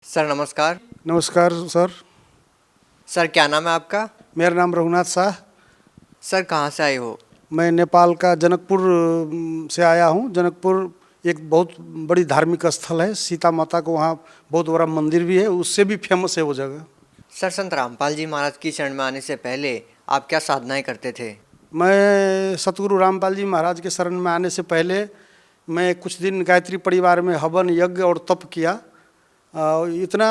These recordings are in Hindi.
सर नमस्कार। नमस्कार सर। सर क्या नाम है आपका? मेरा नाम रघुनाथ शाह। सर कहाँ से आए हो? मैं नेपाल का जनकपुर से आया हूँ। जनकपुर एक बहुत बड़ी धार्मिक स्थल है, सीता माता को वहाँ बहुत बड़ा मंदिर भी है, उससे भी फेमस है वो जगह। सर संत रामपाल जी महाराज की शरण में आने से पहले आप क्या साधनाएं करते थे? मैं सतगुरु रामपाल जी महाराज के शरण में आने से पहले मैं कुछ दिन गायत्री परिवार में हवन यज्ञ और तप किया। इतना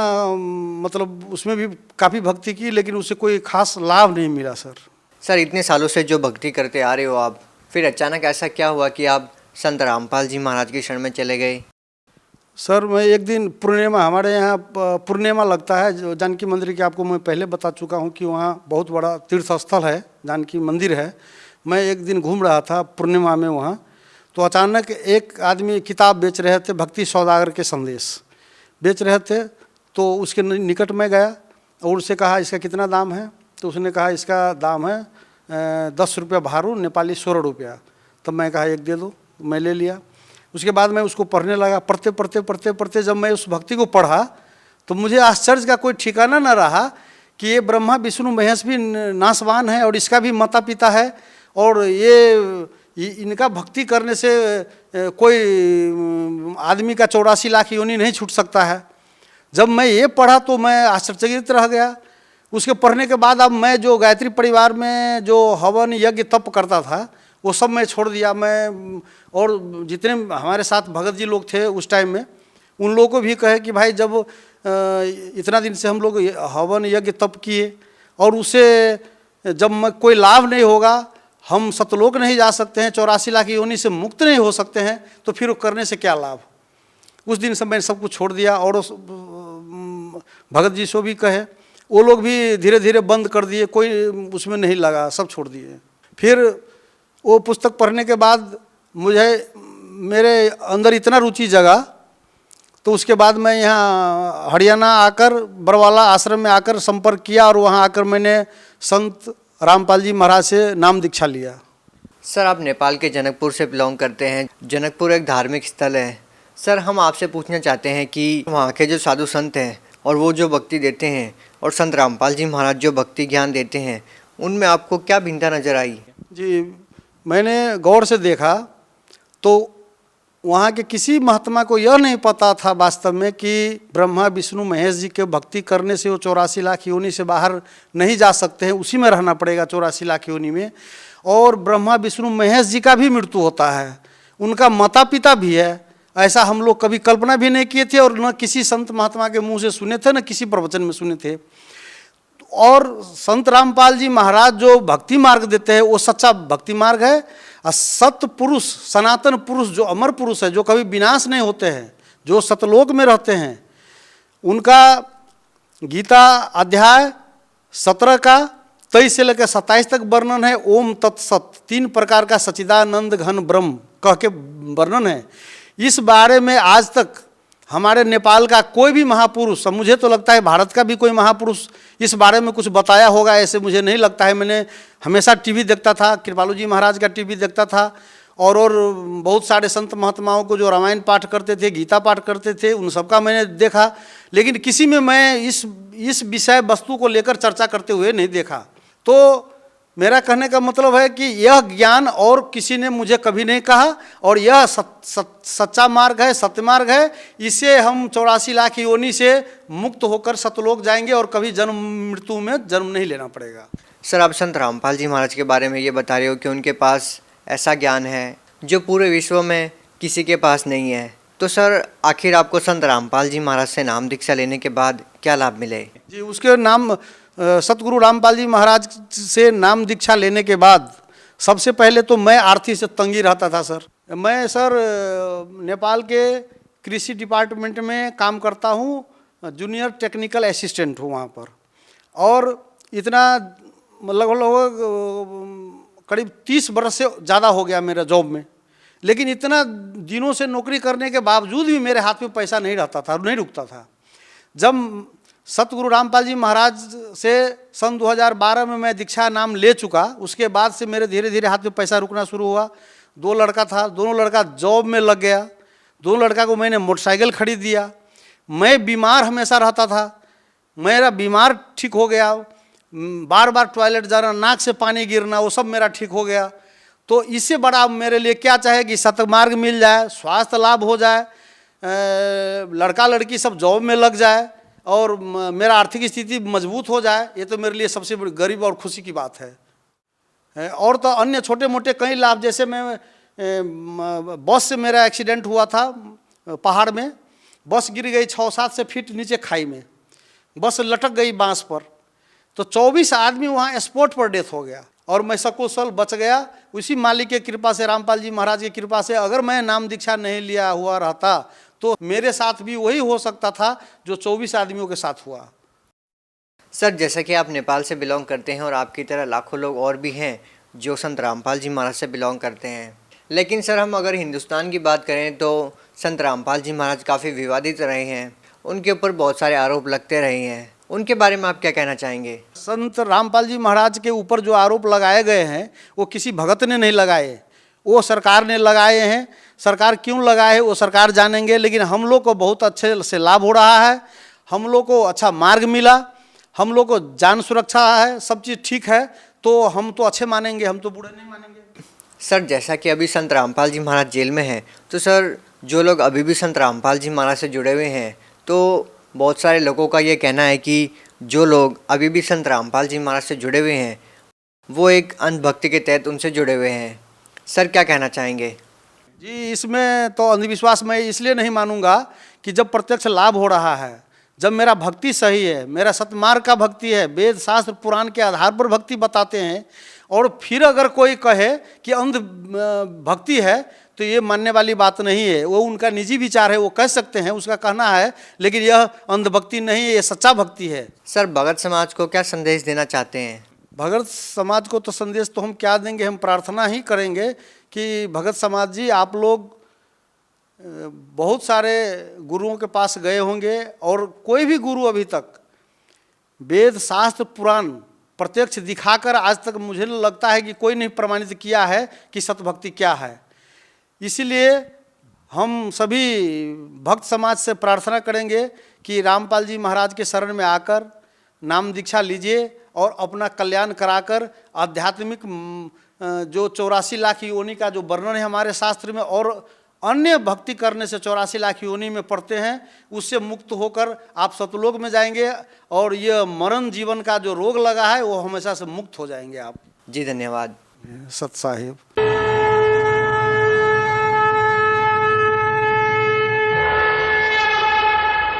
मतलब उसमें भी काफ़ी भक्ति की, लेकिन उससे कोई खास लाभ नहीं मिला सर। सर इतने सालों से जो भक्ति करते आ रहे हो आप, फिर अचानक ऐसा क्या हुआ कि आप संत रामपाल जी महाराज की शरण में चले गए? सर मैं एक दिन पूर्णिमा, हमारे यहाँ पूर्णिमा लगता है जो जानकी मंदिर की, आपको मैं पहले बता चुका हूँ कि वहाँ बहुत बड़ा तीर्थ स्थल है, जानकी मंदिर है। मैं एक दिन घूम रहा था पूर्णिमा में वहाँ, तो अचानक एक आदमी किताब बेच रहे थे, भक्ति सौदागर के संदेश बेच रहे थे। तो उसके निकट में गया और उससे कहा इसका कितना दाम है? तो उसने कहा इसका दाम है 10 रुपया भारू, नेपाली 16 रुपया। तब मैं कहा एक दे दो, मैं ले लिया। उसके बाद मैं उसको पढ़ने लगा। पढ़ते जब मैं उस भक्ति को पढ़ा तो मुझे आश्चर्य का कोई ठिकाना न रहा कि ये ब्रह्मा विष्णु महेश भी नाशवान है और इसका भी माता पिता है, और ये इनका भक्ति करने से कोई आदमी का 84 लाख योनि नहीं छूट सकता है। जब मैं ये पढ़ा तो मैं आश्चर्यचकित रह गया। उसके पढ़ने के बाद अब मैं जो गायत्री परिवार में जो हवन यज्ञ तप करता था वो सब मैं छोड़ दिया। मैं और जितने हमारे साथ भगत जी लोग थे उस टाइम में, उन लोगों को भी कहे कि भाई जब इतना दिन से हम लोग हवन यज्ञ तप किए और उससे जब कोई लाभ नहीं होगा, हम सतलोक नहीं जा सकते हैं, 84 लाख योनि से मुक्त नहीं हो सकते हैं, तो फिर करने से क्या लाभ। उस दिन से मैंने सब कुछ छोड़ दिया। और भगत जी से भी कहे, वो लोग भी धीरे धीरे बंद कर दिए, कोई उसमें नहीं लगा, सब छोड़ दिए। फिर वो पुस्तक पढ़ने के बाद मुझे मेरे अंदर इतना रुचि जगा, तो उसके बाद मैं यहाँ हरियाणा आकर बरवाला आश्रम में आकर संपर्क किया और वहाँ आकर मैंने संत रामपाल जी महाराज से नाम दीक्षा लिया। सर आप नेपाल के जनकपुर से बिलोंग करते हैं। जनकपुर एक धार्मिक स्थल है। सर हम आपसे पूछना चाहते हैं कि वहाँ के जो साधु संत हैं और वो जो भक्ति देते हैं और संत रामपाल जी महाराज जो भक्ति ज्ञान देते हैं, उनमें आपको क्या भिन्नता नजर आई? जी, मैंने गौर से देखा तो वहाँ के किसी महात्मा को यह नहीं पता था वास्तव में कि ब्रह्मा विष्णु महेश जी के भक्ति करने से वो 84 लाख योनि से बाहर नहीं जा सकते हैं, उसी में रहना पड़ेगा 84 लाख योनि में। और ब्रह्मा विष्णु महेश जी का भी मृत्यु होता है, उनका माता पिता भी है। ऐसा हम लोग कभी कल्पना भी नहीं किए थे और न किसी संत महात्मा के मुँह से सुने थे, न किसी प्रवचन में सुने थे। और संत रामपाल जी महाराज जो भक्ति मार्ग देते हैं वो सच्चा भक्ति मार्ग है। और सत्य पुरुष, सनातन पुरुष, जो अमर पुरुष है, जो कभी विनाश नहीं होते हैं, जो सतलोक में रहते हैं, उनका गीता अध्याय 17 का 23 से लेकर 27 तक वर्णन है। ओम तत्सत, 3 प्रकार का सच्चिदानंद घन ब्रह्म कह के वर्णन है। इस बारे में आज तक हमारे नेपाल का कोई भी महापुरुष, मुझे तो लगता है भारत का भी कोई महापुरुष इस बारे में कुछ बताया होगा ऐसे मुझे नहीं लगता है। मैंने हमेशा टीवी देखता था, कृपालू जी महाराज का टीवी देखता था, और बहुत सारे संत महात्माओं को जो रामायण पाठ करते थे, गीता पाठ करते थे, उन सबका मैंने देखा, लेकिन किसी में मैं इस विषय वस्तु को लेकर चर्चा करते हुए नहीं देखा। तो मेरा कहने का मतलब है कि यह ज्ञान और किसी ने मुझे कभी नहीं कहा, और यह सच्चा मार्ग है, सत्य मार्ग है। इससे हम 84 लाख योनि से मुक्त होकर सतलोक जाएंगे और कभी जन्म मृत्यु में जन्म नहीं लेना पड़ेगा। सर आप संत रामपाल जी महाराज के बारे में ये बता रहे हो कि उनके पास ऐसा ज्ञान है जो पूरे विश्व में किसी के पास नहीं है, तो सर आखिर आपको संत रामपाल जी महाराज से नाम दीक्षा लेने के बाद क्या लाभ मिले? जी, उसके नाम सतगुरु रामपाल जी महाराज से नाम दीक्षा लेने के बाद सबसे पहले तो मैं आर्थिक से तंगी रहता था सर। मैं सर नेपाल के कृषि डिपार्टमेंट में काम करता हूँ, जूनियर टेक्निकल असिस्टेंट हूँ वहाँ पर, और इतना लगभग करीब 30 बरस से ज़्यादा हो गया मेरा जॉब में, लेकिन इतना दिनों से नौकरी करने के बावजूद भी मेरे हाथ में पैसा नहीं रहता था, नहीं रुकता था। जब सतगुरु रामपाल जी महाराज से सन 2012 में मैं दीक्षा नाम ले चुका, उसके बाद से मेरे धीरे धीरे हाथ में पैसा रुकना शुरू हुआ। 2 लड़का था, दोनों लड़का जॉब में लग गया, 2 लड़का को मैंने मोटरसाइकिल खरीद दिया। मैं बीमार हमेशा रहता था, मेरा बीमार ठीक हो गया, बार बार टॉयलेट जाना, नाक से पानी गिरना, वो सब मेरा ठीक हो गया। तो इससे बड़ा मेरे लिए क्या चाहे कि सतमार्ग मिल जाए, स्वास्थ्य लाभ हो जाए, लड़का लड़की सब जॉब में लग जाए और मेरा आर्थिक स्थिति मजबूत हो जाए। ये तो मेरे लिए सबसे बड़ी गरीब और खुशी की बात है। और तो अन्य छोटे मोटे कई लाभ, जैसे मैं बस से मेरा एक्सीडेंट हुआ था पहाड़ में, बस गिर गई 6-7 फीट नीचे खाई में, बस लटक गई बांस पर, तो 24 आदमी वहाँ स्पॉट पर डेथ हो गया और मैं सकुशल बच गया। उसी मालिक के कृपा से, रामपाल जी महाराज की कृपा से, अगर मैं नाम दीक्षा नहीं लिया हुआ रहता तो मेरे साथ भी वही हो सकता था जो 24 आदमियों के साथ हुआ। सर, जैसा कि आप नेपाल से बिलोंग करते हैं और आपकी तरह लाखों लोग और भी हैं जो संत रामपाल जी महाराज से बिलोंग करते हैं, लेकिन सर हम अगर हिंदुस्तान की बात करें तो संत रामपाल जी महाराज काफ़ी विवादित रहे हैं, उनके ऊपर बहुत सारे आरोप लगते रहे हैं, उनके बारे में आप क्या कहना चाहेंगे? संत रामपाल जी महाराज के ऊपर जो आरोप लगाए गए हैं वो किसी भगत ने नहीं लगाए, वो सरकार ने लगाए हैं। सरकार क्यों लगाए है वो सरकार जानेंगे, लेकिन हम लोग को बहुत अच्छे से लाभ हो रहा है, हम लोग को अच्छा मार्ग मिला, हम लोग को जान सुरक्षा है, सब चीज़ ठीक है, तो हम तो अच्छे मानेंगे, हम तो बुरे नहीं मानेंगे। सर, जैसा कि अभी संत रामपाल जी महाराज जेल में हैं, तो सर जो लोग अभी भी संत रामपाल जी महाराज से जुड़े हुए हैं, तो बहुत सारे लोगों का ये कहना है कि जो लोग अभी भी संत रामपाल जी महाराज से जुड़े हुए हैं वो एक अंधभक्ति के तहत उनसे जुड़े हुए हैं। सर क्या कहना चाहेंगे? जी, इसमें तो अंधविश्वास मैं इसलिए नहीं मानूंगा कि जब प्रत्यक्ष लाभ हो रहा है, जब मेरा भक्ति सही है, मेरा सतमार्ग का भक्ति है, वेद शास्त्र पुराण के आधार पर भक्ति बताते हैं, और फिर अगर कोई कहे कि अंध भक्ति है तो ये मानने वाली बात नहीं है। वो उनका निजी विचार है, वो कह सकते हैं, उसका कहना है, लेकिन यह अंधभक्ति नहीं है, ये सच्चा भक्ति है। सर, भगत समाज को क्या संदेश देना चाहते हैं? भगत समाज को तो संदेश तो हम क्या देंगे, हम प्रार्थना ही करेंगे कि भगत समाज जी, आप लोग बहुत सारे गुरुओं के पास गए होंगे और कोई भी गुरु अभी तक वेद शास्त्र पुराण प्रत्यक्ष दिखाकर आज तक मुझे लगता है कि कोई नहीं प्रमाणित किया है कि सतभक्ति क्या है। इसीलिए हम सभी भक्त समाज से प्रार्थना करेंगे कि रामपाल जी महाराज के शरण में आकर नाम दीक्षा लीजिए और अपना कल्याण कराकर आध्यात्मिक जो 84 लाख योनि का जो वर्णन है हमारे शास्त्र में, और अन्य भक्ति करने से 84 लाख योनि में पढ़ते हैं, उससे मुक्त होकर आप सतलोक में जाएंगे और यह मरण जीवन का जो रोग लगा है वो हमेशा से मुक्त हो जाएंगे आप। जी धन्यवाद। सत साहिब।